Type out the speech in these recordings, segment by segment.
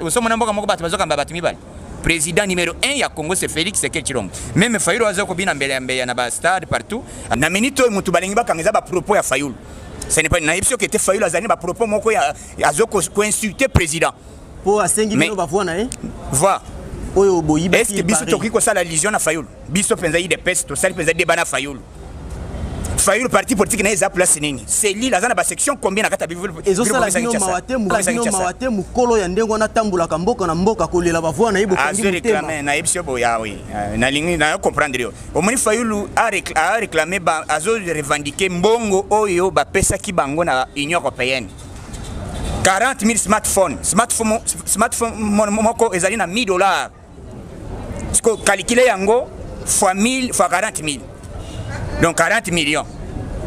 Osomona mboka moko bato bazokamba bato mibale. Président numéro 1 ya Congo c'est Félix Tshisekedi Tshilombo. Même Fayulu azoko bina mbele na ba stade partout. Na minito mutu balingi bakangeza ba propos ya Fayulu. Ce n'est pas une émission qui était Fayulu azani ba propos moko ya azoko ko insulter président. Po asengi bino bavona Va. Oyo boyiba. Est-ce que biso toki ko sala allusion na Fayulu? Biso penza yi de peste to sali penza de bana Fayulu. Fayulu parti politique na eza place nini? C'est lui la zana ba section combien na kata bivu. Ezo sala bino mawate mukolo ya ndengo na tambula kamboka na mboka kolela bavona yibo kandi mutema. Réclamer na ebisio boya oui. Na lingi na comprendre yo. Omoni Fayulu a réclamé ba azo revendiquer mbongo oyo ba pesa ki bango na Union européenne. 40 000 smartphone moko ezali na $1000. Parce que calculer yango fois 1000 fois 40 000. Donc 40 millions.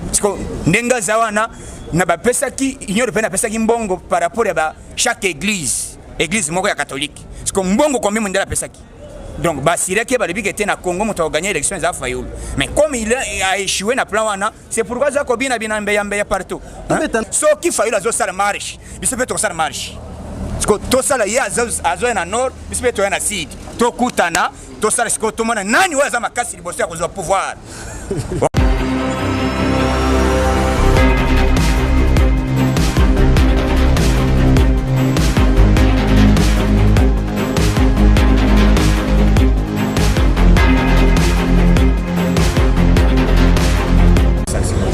Parce que ndenga zawana na ba pesa ki Union européenne pesa ki mbongo par rapport à chaque église moko ya catholique. Parce que mbongo combien mondela pesa ki. Donc ba sire ki ba lebi que na Congo moto gagner élection za Fayulu. Mais comme il a échoué na plan wana, c'est pourquoi za ko bina mbeya partout. So ki Fayulu azo sala marche. Biso pe to sala marche. Parce que to sala ya azo na nord, biso pe to na sud. To kutana, to sala siko to mona nani waza makasi liboso ya ko pouvoir.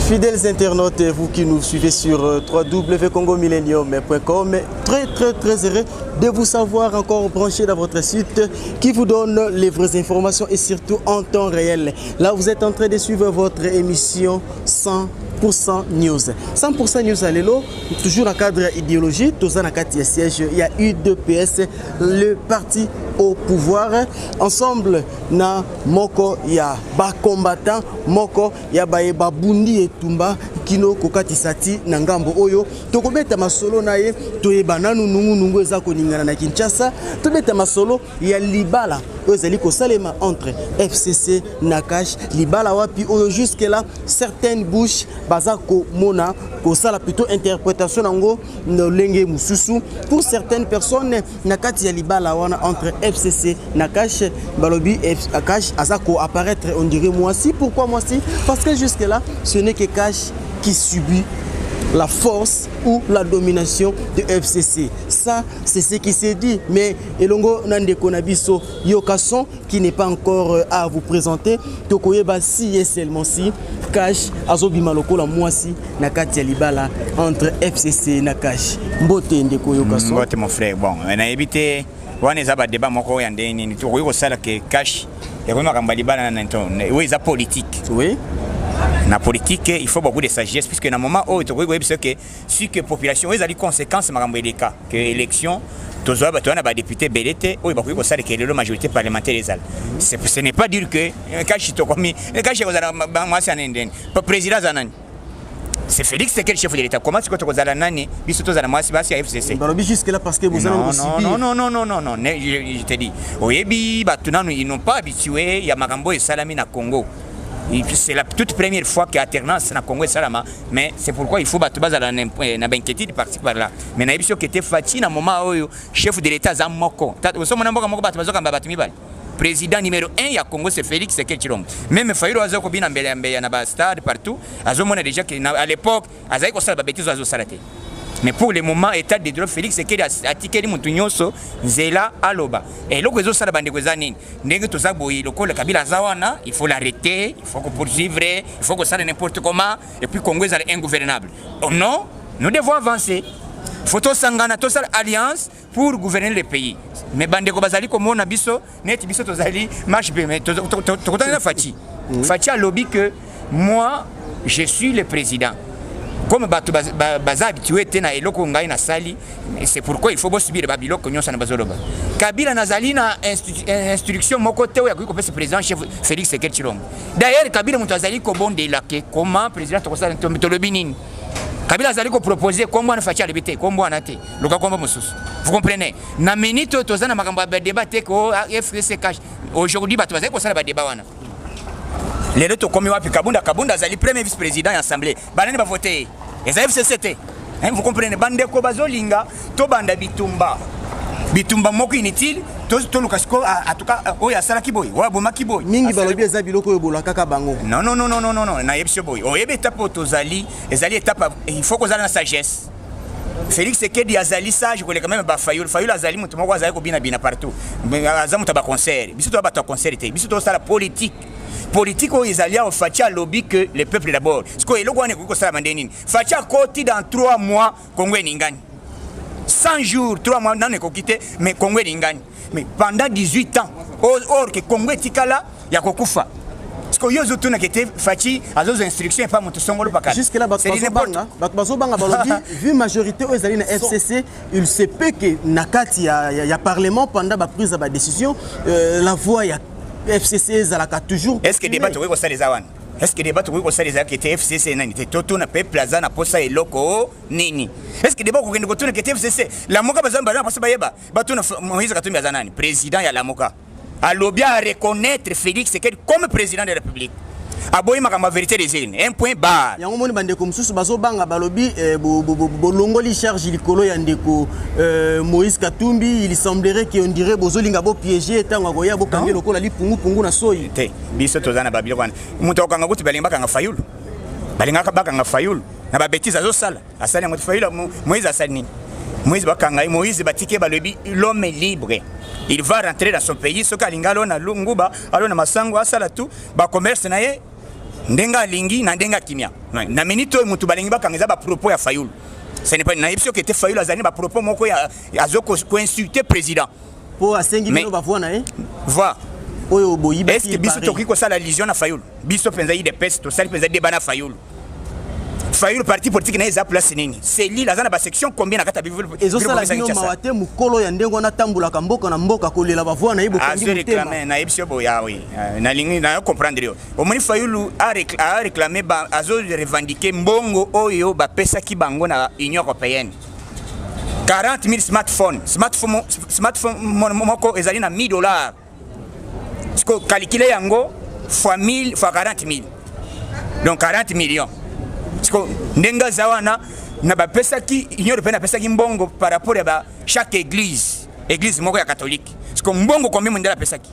Fidèles internautes, vous qui nous suivez sur www.congomillennium.com, très heureux de vous savoir encore branché dans votre site qui vous donne les vraies informations et surtout en temps réel. Là, vous êtes en train de suivre votre émission 100% News. 100% News à l'élo, toujours dans le cadre idéologie, tout ça dans le siège, il y a UDPS, le parti au pouvoir. Ensemble, na moko ya ba combattant, moko ya ba bundi et tumba kino kokatisati na ngambo oyo. Tokobeta masolo na ye, toyeba nanu nungu eza koningana na Kinshasa. Tobeta masolo ya libala ezali ko salema entre FCC na Cash libala wapi oyo jusque là certaines bouches bazako mona ko sala plutôt interprétation nango no lenge mususu pour certaines personnes na kati ya libala wana entre FCC na Cash balobi Cash azako apparaître on dirait moi si. Pourquoi moi si? Parce que jusque là ce n'est que Cash qui subit la force ou la domination de FCC. Ça, c'est ce qui s'est dit. Mais Elongo Nandeko Nabiso Yokason, qui n'est pas encore à vous présenter, Tokoyeba si et seulement si, Cash, Azobi Maloko la moisi, Nakati Libala, entre FCC et Nakash. Mbote Ndeko Yokason. Mbote mon frère, bon, on a évité, on a un débat, mon yandé, Tokoyo Sala que Cash, et vraiment Kambalibala Nanton, oui, c'est politique. Oui. Na politique, il faut beaucoup de sagesse puisque dans le moment où tu vois que si que population ils ont des conséquences marambo des cas que élection tous les députés BDT ou ils ça que la majorité parlementaire les ce n'est pas dire que quand je te commis quand je vous président Zanani c'est Félix c'est quel chef de l'État comment tu peux te nani biso to za moi c'est FCC balobi jusque là parce que vous allez aussi non je te dis oyebi batunanu ils n'ont pas habitué ya marambo et salami na Congo. C'est la toute première fois qu'il y a alternance dans le Congo et Salama, mais c'est pourquoi il faut battre base à la inquiétude par-ci par-là. Mais il y a qui était fatigué dans le moment où le chef de l'État Zamoko. Président numéro 1 ya Congo c'est Félix Tshisekedi Tshilombo. Même Fayulu azoko bina mbele na ba stade partout, azomona déjà qu'à l'époque azali ko sala ba bêtises azo salate. Mais pour le moment, l'état de droit Félix Tshisekedi a tiqué les Moutounyoso, Zela, Aloba. Et là, les autres salabans de Gozanine, n'est-ce que le Kabila Zawana, il faut l'arrêter, il faut qu'on poursuivre, il faut qu'on s'arrête n'importe comment, et puis Congo est ingouvernable. Oh non, nous devons avancer. Il faut tous s'engager, tous alliance pour gouverner le pays. Mais Bandeko Bazali, comme on a biso, net biso tozali, marche bien, mais tu connais Fati. Fati a lobby que moi, je suis le président. Comme baza habitué tena eloko ngai na sali, c'est pourquoi il faut bo subir babilo konyo sana bazoloba. Kabila nazali na instruction moko te ya ko pesa président chef Félix Tshisekedi Tshilombo. D'ailleurs Kabila mutazali ko bonde la ke comment président to sala to lobinini. Kabila azali ko proposer kombo na facha libité kombo anate. Loka kombo mususu. Vous comprenez? Na minute tozana makambo ba débat te ko FCC cash. Aujourd'hui ba tozali ko sala ba débat wana. Les deux comme wapi Kabunda azali premier vice-président de l'Assemblée. Banani va voter. Les FCCT. Vous comprenez? Bandeko bazolinga to banda bitumba. bitumba moko inutile to lukasko en tout cas oya sala kiboy wa boma kiboy mingi balobi eza biloko ebola kaka bango non na yebso boy oyebe étape tozali ezali étape il faut que na sagesse Félix Sekedi azali sage ko le quand même ba Fayulu azali mutu moko azali ko bina partout azamu ta ba concert biso to ba ta concert te biso to sala politique oyo ezali en fatia lobby que le peuple d'abord parce que eloko wana ko sala mandeni fatia koti dans 3 mois Congo ningani 100 jours 3 mois nan ko quitter mais Congo ningani mais pendant 18 ans or que Congo tikala ya kokufa parce que yozo tuna kete fachi azo instruction pas moto songolo pakala jusque là bazobanga balobi vu majorité aux alliés na FCC il se peut que nakati ya parlement pendant ba prise ba décision la voix ya FCC zalaka toujours est-ce que débat ko ça les awan est-ce que débat ko ça les a kete FCC nani te toto na pe plaza na posa eloko nini est-ce que débat ko kende ko tuna kete FCC la moka bazamba na posa bayeba batuna Moïse Katumbi azanani président ya la moka alobi à reconnaître Félix Sekedi comme président de la République. Aboyi makamba vérité des îles. Un point barre. Yango moni bande comme sous bazobanga balobi bolongoli charge likolo ya ndeko Moïse Katumbi, il semblerait qu'on dirait bozolinga bo piéger tango goya bo kangi lokola li pungu na soyi. Te biso tozana babilo kwana. Muto okanga kuti balinga kanga Fayulu. Balinga bakanga Fayulu. Na ba bêtise azo sala. Asali ngo Fayulu Moïse asali nini? Moïse bakanga Moïse batike balobi l'homme est libre. Il va rentrer dans son pays, ce kalingalo na lunguba, alo na masango asala tout, ba commerce na ye ndenga lingi na ndenga kimia. Na minito mutu balingi bakangeza ba propos ya Fayulu. Ce n'est pas na ipso que était Fayulu azani ba propos moko ya azoko ko insulter président. Pour asengi bino ba voix na ye. Voix. Oyo boyiba. Est-ce que biso toki ko sala lision na Fayulu? Biso penza yi de peste to sali penza débat na Fayulu. Fayulu parti politique na eza place nini c'est l'île azana ba section combien na kata bivu ezo sala bino mawate mukolo ya ndengo na tambula kamboka na mboka kolela ba voix na yibo kangi mutema na yebisio boya oui na lingi na comprendre yo omoni Fayulu a réclamé ba azo revendiquer mbongo oyo ba pesa ki bango na Union européenne 40 000 smartphone moko ezali na $1000 siko calculer yango fois 1000 fois 40 000 donc 40 millions ndenga zawana na ba pesa ki Union européenne pesa ki mbongo par rapport à chaque église moko ya catholique parce que mbongo combien mondela pesa ki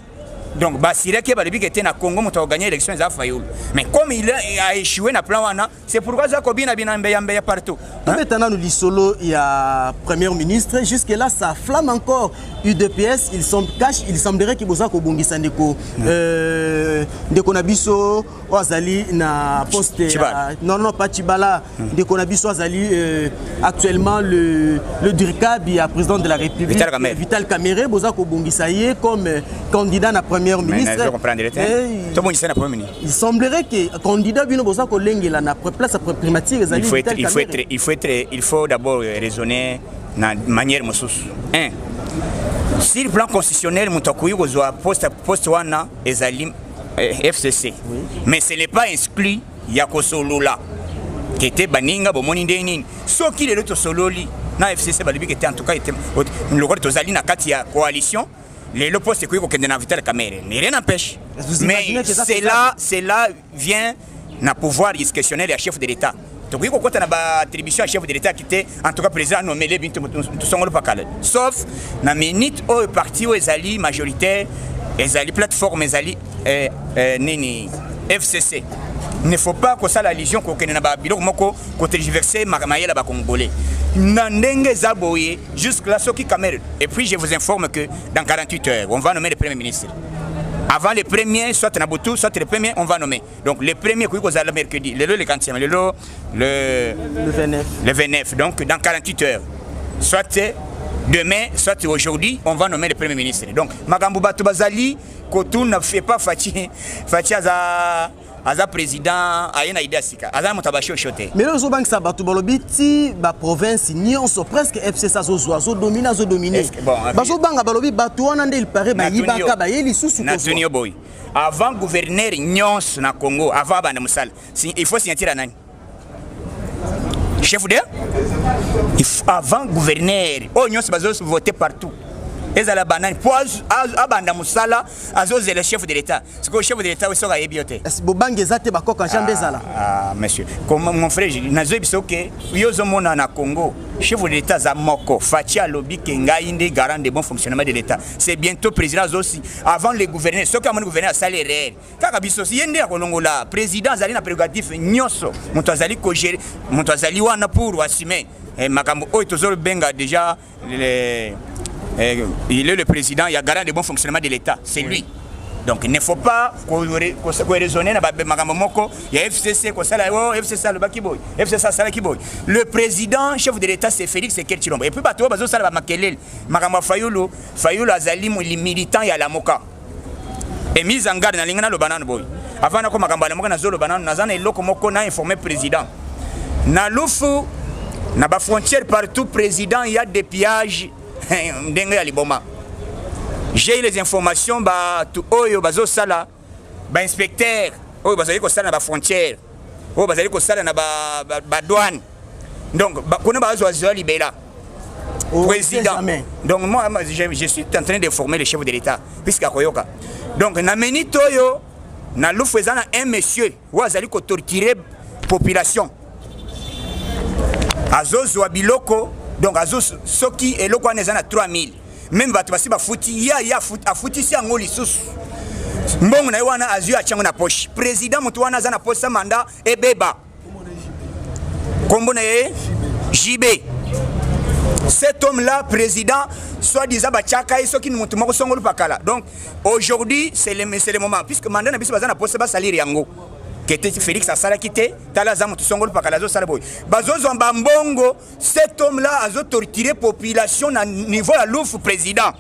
donc ba sireke ba lebi que na Congo moto gagner élection za Fayulu mais comme il a échoué na plan wana c'est pourquoi za kobina bina mbeya partout maintenant nous lisolo il y a premier ministre jusque là ça flamme encore UDPS il semblerait que boza ko bongisa ndeko ndeko na biso Azali na poste non pas Chibala ndeko na biso Azali actuellement le DIRCAB il y a président de la République Vital Kamerhe boza ko bongisa ye comme candidat na premier ministre. Il semblerait que candidat bino boza ko lengela na place primature Azali il faut d'abord raisonner na manière mosusu. Si le plan constitutionnel mutakuyi kozwa poste wana ezali FCC oui. Mais ce n'est pas exclu Yakosolola qui était baninga bomoni ndeni soki le to sololi na FCC balibi qui était en tout cas était le roi tozali na kati ya coalition le poste ko kende na Vital Kamerhe rien n'empêche mais cela vient na pouvoir discrétionnaire ya chef de l'État donc il faut na ba attribution à chef de l'État qui était en tout cas président nommé les bintu songolo pakala sauf na minute au parti au ezali majoritaire ezali plateforme ezali nini FCC il ne faut pas que ça la légion ko kenena ba biloko moko ko tergiverser mamayela ba congolais na ndenge zaboye jusque là soki Kamerhe et puis je vous informe que dans 48 heures on va nommer le premier ministre avant le premier soit Nabutu soit le premier on va nommer donc le premier ko za le mercredi le 40e le 29 donc dans 48 heures soit demain soit aujourd'hui on va nommer le premier ministre donc makambo bato bazali kotu na fait pas Fachi aza président ayena idée sika aza mutabashi shote mais le bank sa bato balobi ti ba province nyonso presque FCC zo dominer bazo banga balobi bato wana nde il paraît ba yibaka ba yeli susu na Tunio boy avant gouverneur nyonso na Congo avant bana musala il faut signer à nani chef de avant gouverneur oh nyonso bazo voter partout ezala banani po abanda musala azozela chef de l'état c'est que chef de l'état osoka yebiote bobange ezate bakoka jambe ezala monsieur comme mon frère nazo biso ke yozo mona na Congo chef de l'état za moko Fachi alobi ke ngai ndi garant de bon fonctionnement de l'état c'est bientôt président aussi avant les gouverneurs soki amoni gouverneur asali réel kaka biso si yende akolongola président azali na prérogative nyonso moto azali ko gérer moto azali wana pour assumer makambo oyo tozolo benga déjà il est le président, il y a garant de bon fonctionnement de l'État, c'est lui. Donc il ne faut pas raisonner il y a FCC, FCC le président, chef de l'État, c'est Félix Sekeli Tshilombo. Et puis, Fayulu Azali, les militants, il y a la Moka. Et mise en garde, il y a le banane boy. Avant de informé président. Dans l'oufou, dans la frontière partout, président, il y a des pillages. J'ai les informations tout oyo bazo sala ba inspecteur oyo bazali ko sala na ba frontière oyo bazali ko sala na ba douane donc kuna bazo libéra président donc moi je suis en train de former le chef de l'état puisque akoyoka donc na minute oyo na lufu ezana un monsieur ou azali ko torturer population azo biloko. Donc, soki et loko anezana 3000. Même batu basi ba futi ya afuti si angoli sus. Mbongo na wana azu achango na poche. Président mutu wana zana poche mandat ebeba. Kombo na JB. Cet homme là président soit disant ba chaka soki mutu moko songolo pakala. Donc aujourd'hui c'est le moment puisque mandat na biso bazana poche ba salir yango. Félix Asala quitté, Talazamu Songol Pakalazo Salaboy. Bazozo Mbongo, cet homme-là a torturé la population à niveau à l'ouf président.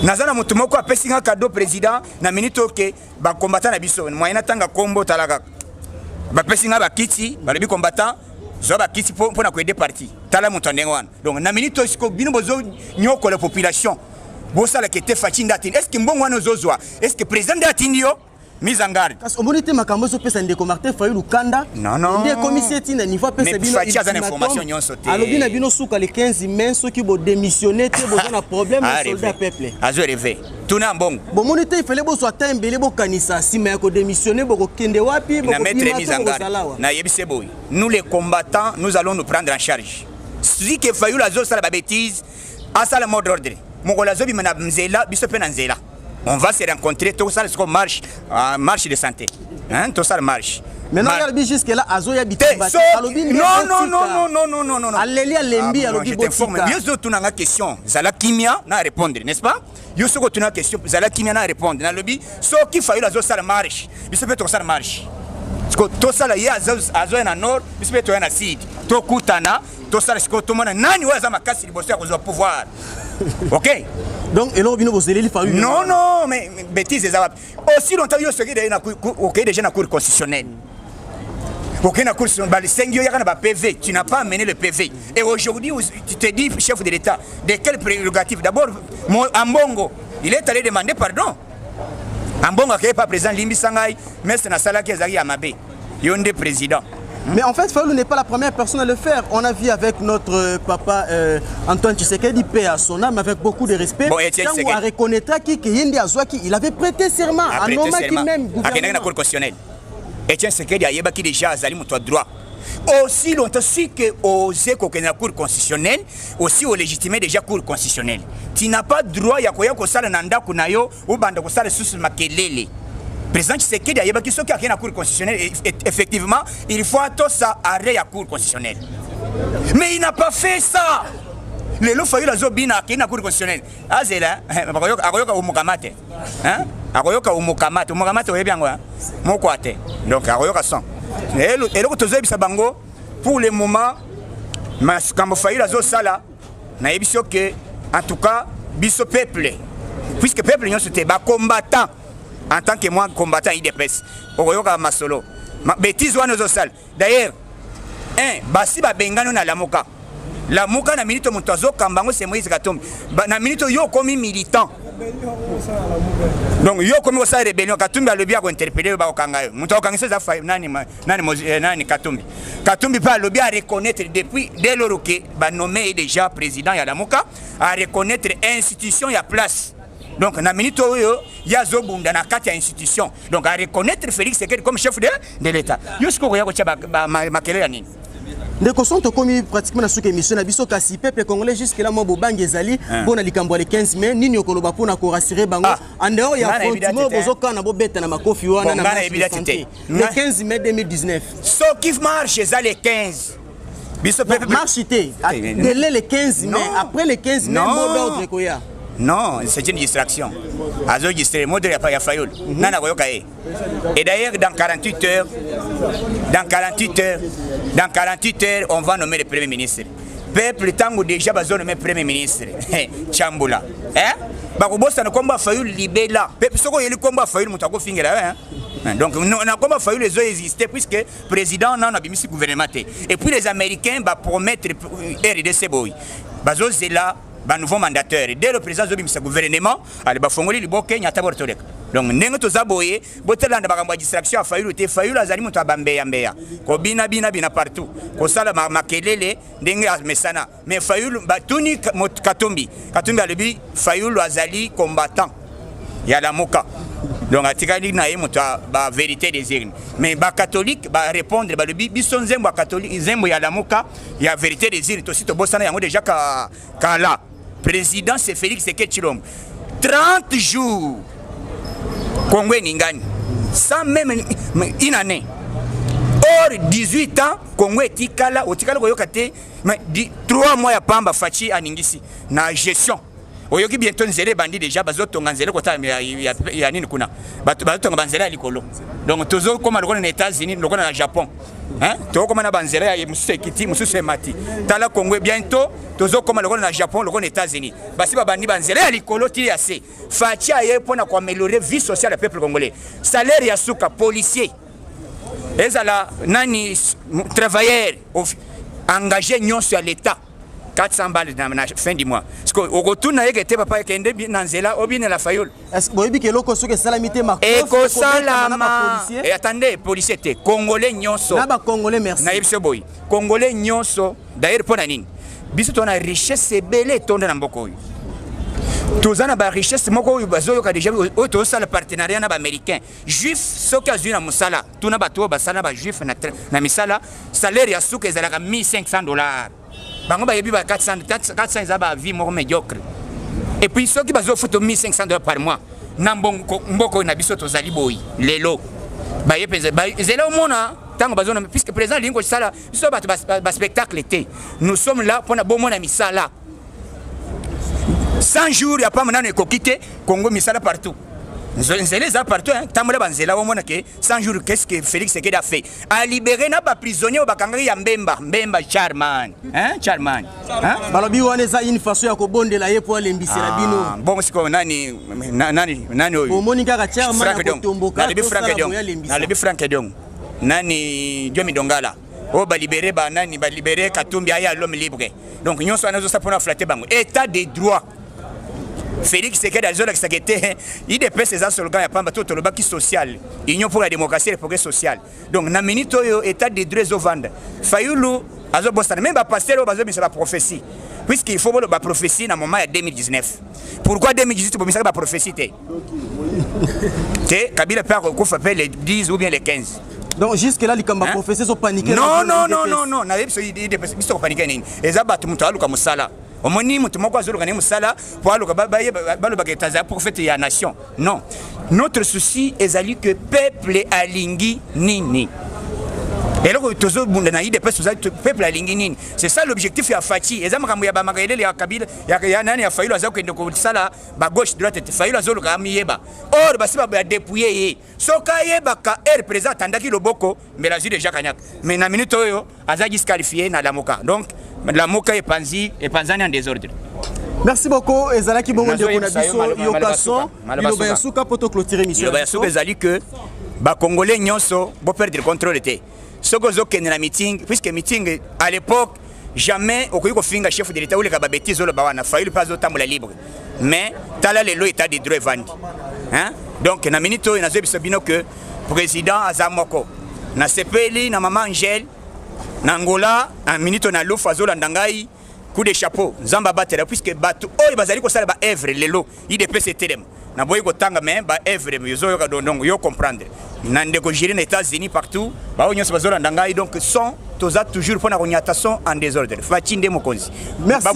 Nazana Mutumoko a passé un cadeau président, na minute que ba combattant na biso, moyena tanga combo talaga. Ba passé un bakiti, ba lebi combattant, zo bakiti pour na ko aider parti. Tala mutandengwan. Donc na minute ko bino bozo nyoko la population. Bosa la kete Fachi Ndatin. Est-ce que Mbongo wana zozwa? Est-ce que président Ndatindio mise en garde. Parce que on makambo so pesa ndeko Martin Fayulu Kanda. Non. Ndeko commissaire tina niveau pesa bino. Mais Fachi a une information nyon sauté. Alobi na bino souka les 15 mai ceux qui bo démissionner te besoin na problème de soldat peuple. Azo rêvé. Tuna mbongo. Bon monite il fallait bo so atembele bo kanisa si mais ko démissionner bo ko kende wapi bo ko mettre mise en garde. Na yebise boy. Nous les combattants, nous allons nous prendre en charge. Si que Fayulu azo sala ba bêtise, asa la mot d'ordre. Mokola zo bi mana mzela biso pe na nzela. On va se rencontrer, tout ça, c'est comme marche de santé. Hein, tout ça marche. Maintenant, il jusque là, Azo y habite. Non. Alléli Alembi, je t'informe. Bien sûr, tu as une question. Zala Kimia n'a répondre, n'est-ce pas? Yo soko tu as une question. Zala Kimia n'a répondre. Dans le lobby, ce qui fait la ça marche. Il se fait tout ça marche. Parce que tout ça là, il y a Azo en nord, il se fait tout en sud. Tout Kutana, tout ça, c'est que tout le monde n'a ni ouza makasi de bosser à pouvoir. Ok? Donc, et là, non, mais bêtises, aussi longtemps que vous déjà dans la cour constitutionnelle. PV, tu n'as pas amené le PV. Et aujourd'hui, tu te dis, chef de l'État, de quelle prérogative? D'abord, Ambongo, il est allé demander pardon. Ambongo qui n'est pas présent, Limbi Sangay, mais c'est Nassala qui est à Mabé. Il y a un président. Mais en fait, Fayulu n'est pas la première personne à le faire. On a vu avec notre papa Antoine Tshisekedi, paix à son âme, avec beaucoup de respect. Bon, quand on reconnaîtra qu'il avait prêté serment à Noma qui même gouvernement. La Cour constitutionnelle. Etienne Tshisekedi a yeba qui déjà azali muto droit. Aussi longtemps que osé kokenna la Cour constitutionnelle, aussi au légitimer déjà Cour constitutionnelle. Tu n'as pas droit ya koya ko sala nanda kunayo ou banda ko sala susu makelele. Président Tshisekedi a yeba qui soki akena Cour constitutionnelle effectivement, il faut tout ça arrêter la Cour constitutionnelle. Mais il n'a pas fait ça. Le lo Fayulu azobina akena Cour constitutionnelle. Azela akoyoka umukamate. Hein? Akoyoka umukamate oyebiango hein? Mokwate. Donc akoyoka son. Et le tozoyebisa bango pour le moment quand Fayulu azosala na yebiso que en tout cas biso peuple puisque peuple nyonso te ba combattant en tant que moi combattant IDPS okoyoka masolo bêtise wana zosala d'ailleurs basi ba bengano na la muka na minute moto azokamba ngo c'est Moïse Katumbi na minute yo komi militant donc yo comme ça rébellion Katumbi alobi a interpeller ba okanga yo muto okanga ça fa nani Katumbi pas alobi à reconnaître depuis dès lors que ba nommé déjà président ya Lamuka à reconnaître institution ya place. Donc na minute oyo ya zobunda na kati ya institution, donc à reconnaître Félix Tshisekedi comme chef de l'État. Yusko ya ko tcha makelele nini. Ndeko sonto komi pratiquement na suka émission na biso kasi peuple congolais jusque là mo bobangi ezali bona likambo le 15 mai nini okoloba pona ko rassurer bango en dehors ya fondement bozoka na bobeta na makofi wana na le 15 mai 2019 so kif marche za le 15 biso peuple marche té dès le 15 mai après le 15 mai mot d'ordre koya. Non, c'est une distraction. Azo distraire, mot de ya Fayoul. Nana koyoka e. Et d'ailleurs dans 48 heures, on va nommer le premier ministre. Peuple tango déjà bazo nommer premier ministre. Chambula. Hein? Bakobosa na komba Fayoul libela. Peuple soko yeli komba Fayoul mutako fingela hein. Donc na komba Fayoul les ont existé puisque président n'a bimisi gouvernement. Et puis les Américains va promettre RDC boy. Bazo zela ba nouveau mandataire dès le président zobimisa gouvernement ali bafongoli liboke nyata bortolek. Donc ndenge tozaboye botelanda bakambo distraction Fayoul te Fayoul azali muto abambeya mbeya ko bina partout ko sala makelele ndenge mesana mais Fayoul batuni Katumbi alobi Fayoul azali combattant ya Lamuka. Donc atikali na muto ba vérité des urnes mais ba catholique ba répondre ba lobi biso nzembo catholique nzembo ya Lamuka ya vérité des urnes to sito bosana yango déjà kala président c'est Félix Tshisekedi 30 jours Congo Ningani sans même une année or 18 ans Congo etikala koyokate mais 3 mois ya pamba fachi aningisi na gestion oyoki bientôt nzele bandi déjà bazotonga nzele kota ya nini kuna bazotonga banzela ya likolo donc tozo koma lokona na États-Unis lokona na Japon hein to koma na banzela ya mususu ekiti mususu emati tala Congo bientôt tozo koma lokona na Japon lokona na États-Unis basi bandi banzela ya likolo tili assez fachi aye pona ko améliorer vie sociale du peuple congolais salaire ya suka policier ezala nani travailleur engagé nyonso à l'état 400 balles dans la fin du mois. Parce que au retour na yeke te papa kende nanzela obine la Fayoul. Est-ce que boyebi ke loko soke salamité ma et ko salama et attendez policier te congolais nyonso na ba congolais merci na yebse boy congolais nyonso d'ailleurs pona nini biso tona richesse belé tonda na mboko oyo tozana ba richesse moko oyo bazoyo ka déjà oyo to sala partenariat na ba américain juif soki azui na musala tuna bato basala ba juif na misala salaire ya suka ezalaka $1500 bango ba yebi ba 400 ezaba vie moko médiocre et puis ceux qui bazo photo $1500 par mois na mboko na biso tozali boyi lelo ba yepenze ba zelo mona tango bazo na puisque président lingo sala biso ba spectacle été nous sommes là pour na bomo na misala 100 jours ya pas maintenant ekokite Congo misala partout nzela za partout hein tambola banzela au mona que 100 jours qu'est-ce que Félix Tshisekedi a fait a libéré na ba prisonnier bakanga ya Mbemba Charman hein balobi wana za une façon ya ko bondela ye pour lembisela bino bon siko nani oyo omoni kaka Charman ko tomboka na lebi Frank Edong nani Diomi Dongala o ba libéré ba nani ba libéré Katumbi aya l'homme libre donc nyonso anazo sa pona flatter bango état de droit Félix Tshisekedi a dit que il dépasse ses slogans ya pamba tout le baki social union pour la démocratie et le progrès social donc na minute oyo état de droit zovanda Fayoulou azo bostana même ba pasteur bazo bisa la prophétie puisqu'il faut ba prophétie na moment ya 2019 pourquoi 2018 bo bisa ba prophétie te Kabila père ko fa le 10 ou bien le 15 donc jusque là les cambas prophéties sont paniqués non na biso il dépasse biso paniquer nini ezaba mutu aluka musala omoni mutu moko azoluka ne musala po aluka baloba ke taza prophète ya nation non notre souci ezali que peuple alingi nini et là tozo bunda na ide peuple alingi nini c'est ça l'objectif ya Fachi ezama kambo ya bamakelele ya Kabila ya nani ya Fayoul azako kende ko sala ba gauche droite Fayoul azoluka amiyeba or basiba ba dépouiller ye soka yeba ka président tandaki loboko mais la déjà kanyak mais na minute oyo azaki disqualifié na Lamuka donc Lamuka est panzani en désordre. Merci beaucoup ezalaki bongo ndeko na biso yokason iloba ya suka poto clôturer émission iloba ya suka ezali que ba congolais nyonso bo perdre contrôle te soko zo kende na meeting puisque meeting à l'époque jamais okoki kofinga chef de l'état ou le kababeti oloba wana Fayulu pas otambola libre mais tala lelo état de droit vandi hein donc na minute oyo nazo biso bino que président azamoko na sepeli na maman Angèle na Angola na minute na lofa zolanda ngai coup de chapeau nzamba batela puisque batu oyo bazali ko sala ba œuvre lelo IDPS telem na boyi ko tanga mais ba œuvre yozo yoka dondongo yo comprendre na ndeko gérer na États-Unis partout ba onyo bazolanda ngai donc son toza toujours pour na konyatason en désordre Fatinde Mokonzi merci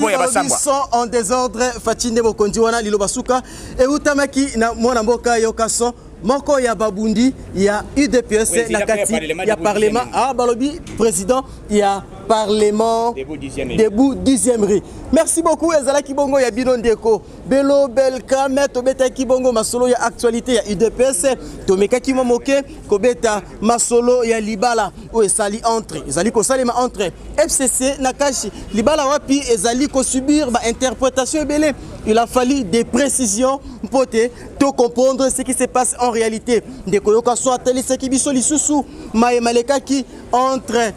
son en désordre Fatinde Mokonzi wana lilo basuka e utamaki na mwana mboka yokason moko ya babundi ya UDPS na kati ya parlement balobi président ya parlement debout 10e rue. Merci beaucoup ezala kibongo ya bino ndeko belo belka meto beta kibongo masolo ya actualité ya UDPS to meka kimo moke ko beta masolo ya libala o esali entre ezali ko salima entre FCC na kashi libala wapi ezali ko subir ba interprétation belé. Il a fallu des précisions pour te comprendre ce qui se passe en réalité. Ndeko yoka so ateli ce qui biso lisusu maye maleka ki entre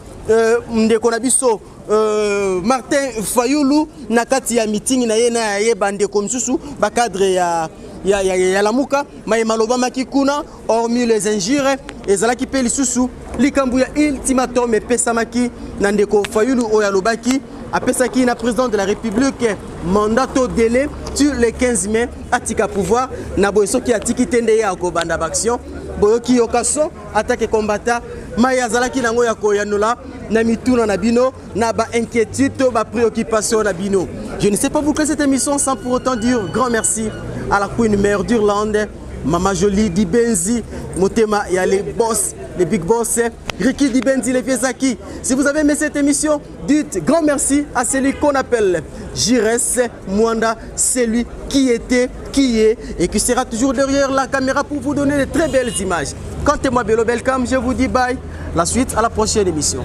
ndeko na biso Martin Fayulu na kati ya meeting na ye na ye bande comme susu ba cadre ya lamuka maye maloba makikuna hormis les injures ezala ki pe lisusu likambu ya ultimatum epesamaki na ndeko Fayulu oya lobaki apesaki na président de la République mandat au délai sur le 15 mai atika pouvoir na boyeso ki atiki tende ya ko banda action boyoki yokaso attaque combattant maya zalaki nango ya koyanola na mituna na bino na ba inquiétude ba préoccupation na bino. Je ne sais pas boucler cette émission sans pour autant dire grand merci à la Queen Mère d'Irlande, Mama Jolie Dibenzi, Motema y a les boss, les big boss, Ricky Dibenzi, les Fiesaki. Si vous avez aimé cette émission, dites grand merci à celui qu'on appelle Jires Mwanda, celui qui était, qui est et qui sera toujours derrière la caméra pour vous donner de très belles images. Quant à moi, Bello Belcam, je vous dis bye. La suite à la prochaine émission.